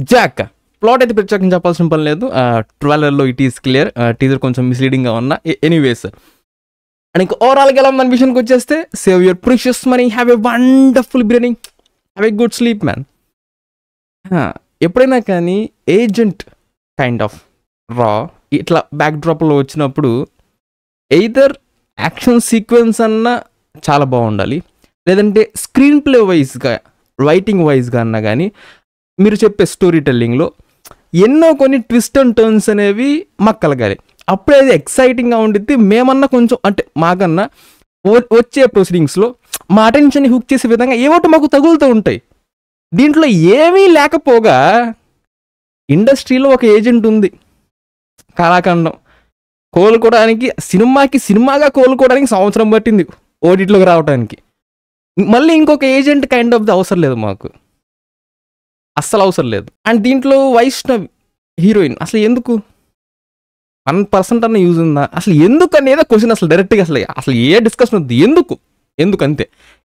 Jack plot అయితే ప్రత్యేకంగా చెప్పాల్సిన పని లేదు. ట్రైలర్లో ఇట్ ఈస్ క్లియర్, టీజర్ కొంచెం మిస్లీడింగ్గా ఉన్నా. ఎనీవేస్ అండ్ ఇంకా ఓవరాల్గా ఎలా ఉందని విషయానికి వచ్చేస్తే, save your precious money, have a wonderful braining, have a good sleep man. ఎప్పుడైనా కానీ ఏజెంట్ కైండ్ ఆఫ్ రా ఇట్లా బ్యాక్ డ్రాప్లో వచ్చినప్పుడు ఎయిదర్ యాక్షన్ సీక్వెన్స్ అన్నా చాలా బాగుండాలి, లేదంటే స్క్రీన్ ప్లే వైజ్గా రైటింగ్ వైజ్గా అన్నా కానీ మీరు చెప్పే స్టోరీ టెల్లింగ్లో ఎన్నో కొన్ని ట్విస్ట్ అండ్ టర్న్స్ అనేవి మాకు కలగాలి. అప్పుడే అది ఎక్సైటింగ్గా ఉండిద్ది. మేమన్నా కొంచెం అంటే మాకన్నా వచ్చే ప్రొసీడింగ్స్లో మా అటెన్షన్ని హుక్ చేసే విధంగా ఏమోటి మాకు తగులుతూ ఉంటాయి. దీంట్లో ఏమీ లేకపోగా ఇండస్ట్రీలో ఒక ఏజెంట్ ఉంది, కళాఖండం కోలుకోవడానికి, సినిమాగా కోలుకోవడానికి సంవత్సరం పట్టింది ఓటీటీలోకి రావడానికి. మళ్ళీ ఇంకొక ఏజెంట్ కైండ్ ఆఫ్ ది అవసరం లేదు మాకు, అస్సలు అవసరం లేదు. అండ్ దీంట్లో వైష్ణవి హీరోయిన్ అసలు ఎందుకు 1% అన్న యూజ్ ఉందా అసలు? ఎందుకు అనేదో క్వశ్చన్ అసలు డైరెక్ట్గా అసలు ఏ డిస్కషన్ వద్దు, ఎందుకు అంతే.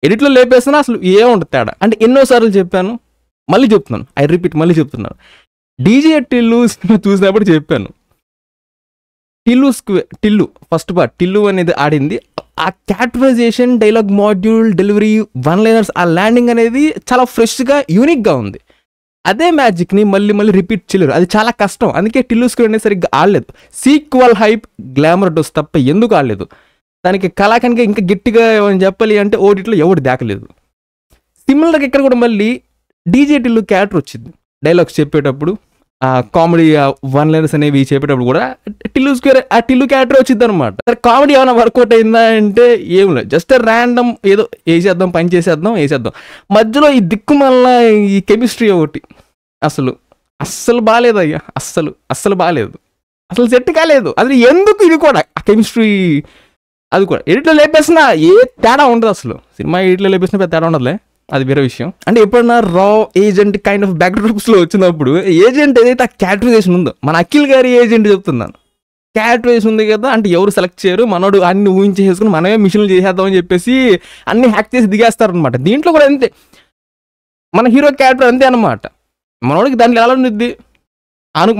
ఎడిట్లో లేపేస్తున్నా అసలు ఏముంటుంది తేడా అంటే ఎన్నోసార్లు చెప్పాను, మళ్ళీ చెప్తున్నాను, మళ్ళీ చెప్తున్నాను. డీజే టిల్లు సినిమా చూసినప్పుడు చెప్పాను, టిల్లు ఫస్ట్ పార్ట్ టిల్లు అనేది ఆడింది, ఆ characterization, dialogue module, delivery, one liners, ఆ ల్యాండింగ్ అనేది చాలా ఫ్రెష్గా యూనిక్గా ఉంది. అదే మ్యాజిక్ని మళ్ళీ రిపీట్ చేయలేరు, అది చాలా కష్టం. అందుకే టిల్లు స్క్రీన్ అనేది సరిగ్గా ఆడలేదు. సీక్వల్ హైప్, గ్లామర్ డోస్ తప్ప ఎందుకు ఆడలేదు? దానికి కళాఖండ్గా ఇంకా గట్టిగా ఏమని చెప్పాలి అంటే ఓటీటీలో ఎవడు దాకలేదు. సిమిలర్గా ఇక్కడ కూడా మళ్ళీ డీజే టిల్లు క్యారెక్టర్ వచ్చింది డైలాగ్స్ చెప్పేటప్పుడు, కామెడీ వన్ లైనర్స్ అనేవి చెప్పేటప్పుడు కూడా టిల్లు క్యారెక్టర్ వచ్చింది అనమాట. కామెడీ ఏమైనా వర్కౌట్ అయిందా అంటే ఏం లేదు, జస్ట్ ర్యాండమ్ ఏదో వేసేద్దాం, పని వేసేద్దాం. మధ్యలో ఈ దిక్కుమల్ల ఈ కెమిస్ట్రీ ఒకటి అస్సలు బాగాలేదు అయ్యా, అస్సలు బాగాలేదు, అసలు సెట్ కాలేదు. అది ఎందుకు ఇది కూడా ఆ కెమిస్ట్రీ అది కూడా ఎడిట్లో లేపేసినా ఏ తేడా ఉండదు అసలు. సినిమా ఎడిట్లో లేపేసినా పెద్ద తేడా ఉండదులే, అది వేరే విషయం. అంటే ఎప్పుడన్నా రా ఏజెంట్ కైండ్ ఆఫ్ బ్యాక్ డ్రాప్స్లో వచ్చినప్పుడు ఏజెంట్ ఏదైతే ఆ క్యారెక్టరైజేషన్ ఉందో, మన అఖిల్ గారి ఏజెంట్ చెప్తున్నాను, క్యారెక్టరైజేషన్ ఉంది కదా అంటే ఎవరు సెలెక్ట్ చేయరు, మనోడు అన్ని ఊహించేసుకుని మనమే మిషన్లు చేసేద్దామని చెప్పేసి అన్ని హ్యాక్ చేసి దిగేస్తారనమాట. దీంట్లో కూడా అంతే, మన హీరో క్యారెక్టర్ అంతే అనమాట. మనోడికి దాంట్లో ఎలా ఉండిద్ది,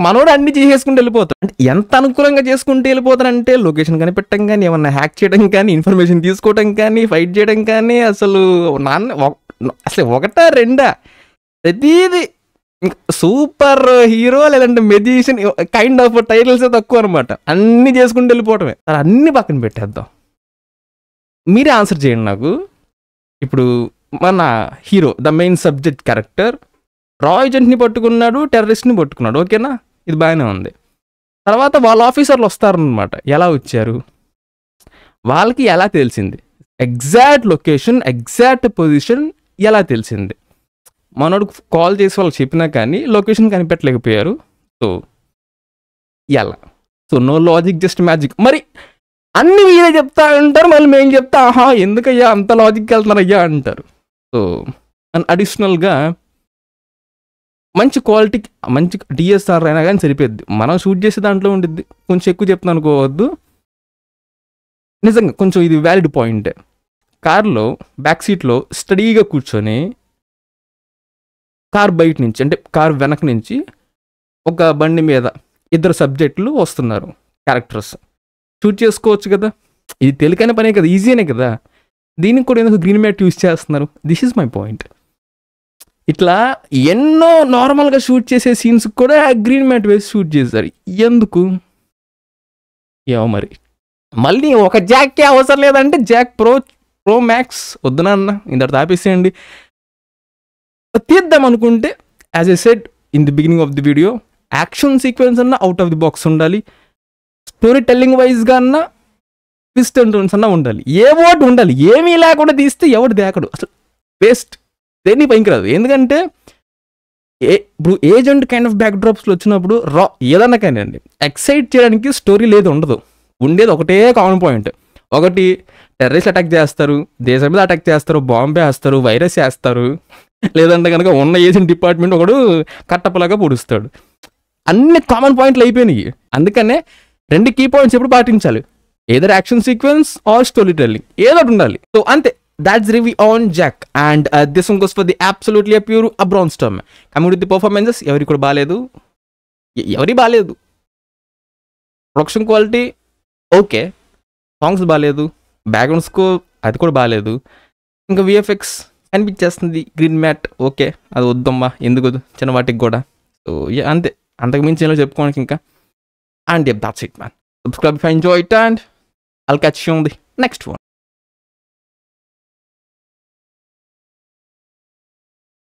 మనోడు అన్ని చేసేసుకుంటూ వెళ్ళిపోతాడు. అంటే ఎంత అనుకూలంగా చేసుకుంటూ వెళ్ళిపోతాడంటే లొకేషన్ కనిపెట్టడం కానీ, ఏమన్నా హ్యాక్ చేయడం కానీ, ఇన్ఫర్మేషన్ తీసుకోవడం కానీ, ఫైట్ చేయడం కానీ, అసలు ఒకటా రెండా ప్రతిదీ సూపర్ హీరో లేదంటే మెజిషియన్ కైండ్ ఆఫ్ టైటిల్సే తక్కువ అనమాట. అన్నీ చేసుకుంటూ వెళ్ళిపోవటమే. అన్నీ పక్కన పెట్టేద్దాం, మీరే ఆన్సర్ చేయండి నాకు. ఇప్పుడు మన hero the main subject character రా ఏజెంట్ని పట్టుకున్నాడు, టెర్రరిస్ట్ని పట్టుకున్నాడు, ఓకేనా, ఇది బాగానే ఉంది. తర్వాత వాళ్ళ ఆఫీసర్లు వస్తారనమాట. ఎలా వచ్చారు, వాళ్ళకి ఎలా తెలిసింది, ఎగ్జాక్ట్ లొకేషన్, ఎగ్జాక్ట్ పొజిషన్ ఎలా తెలిసింది? మనోడు కాల్ చేసి వాళ్ళకి చెప్పినా కానీ లొకేషన్ కనిపెట్టలేకపోయారు. ఎలా? No logic, just magic. మరి అన్ని వీరే చెప్తా అంటారు, మళ్ళీ మేము చెప్తా ఎందుకయ్యా అంత లాజిక్కి వెళ్తున్నారయ్యా అంటారు. అండ్ అడిషనల్గా మంచి క్వాలిటీ, మంచి డిఎస్ఆర్ అయినా కానీ సరిపోద్ది. మనం షూట్ చేసే దాంట్లో ఉండిద్ది. కొంచెం ఎక్కువ చెప్తాను అనుకోవద్దు, నిజంగా కొంచెం ఇది వ్యాలిడ్ పాయింటే. కార్లో బ్యాక్ సీట్లో స్టడీగా కూర్చొని కార్ బయట నుంచి అంటే కార్ వెనక నుంచి ఒక బండి మీద 2 సబ్జెక్టులు వస్తున్నారు, క్యారెక్టర్స్ షూట్ చేసుకోవచ్చు కదా. ఇది తేలికైన పనే కదా, ఈజీనే కదా. దీనికి కూడా ఎందుకు గ్రీన్ మ్యాట్ యూజ్ చేస్తున్నారు? This is my point. ఇట్లా ఎన్నో నార్మల్గా షూట్ చేసే సీన్స్ కూడా గ్రీన్ మ్యాట్ వేసి షూట్ చేస్తారు. ఎందుకు ఏమో మరి. మళ్ళీ ఒక జాక్కే అవసరం లేదంటే జాక్ ప్రో మ్యాక్స్ వద్దునా అన్న, ఇంత ఆపేసేయండి. తీద్దాం అనుకుంటే as a said in the beginning of the video, action sequence అన్నా అవుట్ ఆఫ్ ది బాక్స్ ఉండాలి, స్టోరీ టెల్లింగ్ వైజ్గా అన్నా ట్విస్ట్ అండ్ టర్న్స్ అన్నా ఉండాలి, ఏవోటి ఉండాలి. ఏమీ లేకుండా తీస్తే ఎవడు దేకడు, అసలు వేస్ట్, దేన్ని పనికిరాదు. ఎందుకంటే ఇప్పుడు ఏజెంట్ కైండ్ ఆఫ్ బ్యాక్ డ్రాప్స్లో వచ్చినప్పుడు రా ఏదన్నా కానీ అండి ఎక్సైట్ చేయడానికి స్టోరీ లేదు, ఉండదు. ఉండేది ఒకటే కామన్ పాయింట్. ఒకటి టెర్రరిస్ట్ అటాక్ చేస్తారు, దేశం మీద అటాక్ చేస్తారు, బాంబే వేస్తారు, వైరస్ వేస్తారు, లేదంటే కనుక ఉన్న ఏజెంట్ డిపార్ట్మెంట్ ఒకడు కట్టపలాగా పొడుస్తాడు. అన్ని కామన్ పాయింట్లు అయిపోయినాయి. అందుకనే 2 కీ పాయింట్స్ ఎప్పుడు పాటించాలి, either action sequence or story telling, ఏదో ఉండాలి. అంతే, that's review on Jack. And this one goes for the absolutely a pure a bronze storm. Coming to the performances, ఎవరి కూడా బాలేదు, ఎవరి బాలేదు. ప్రొడక్షన్ క్వాలిటీ ఓకే, సాంగ్స్ బాగాలేదు, బ్యాక్గ్రౌండ్ స్కోర్ అది కూడా బాగాలేదు. ఇంకా విఎఫ్ఎక్స్ అనిపించేస్తుంది, గ్రీన్ మ్యాట్ ఓకే, అది వద్దమ్మా ఎందుకు చిన్న వాటికి కూడా. సో అంతే, అంతకు మించి ఏమో చెప్పుకోవడానికి ఇంకా. And that's it man. Subscribe if you enjoyed and I'll catch you on the next one.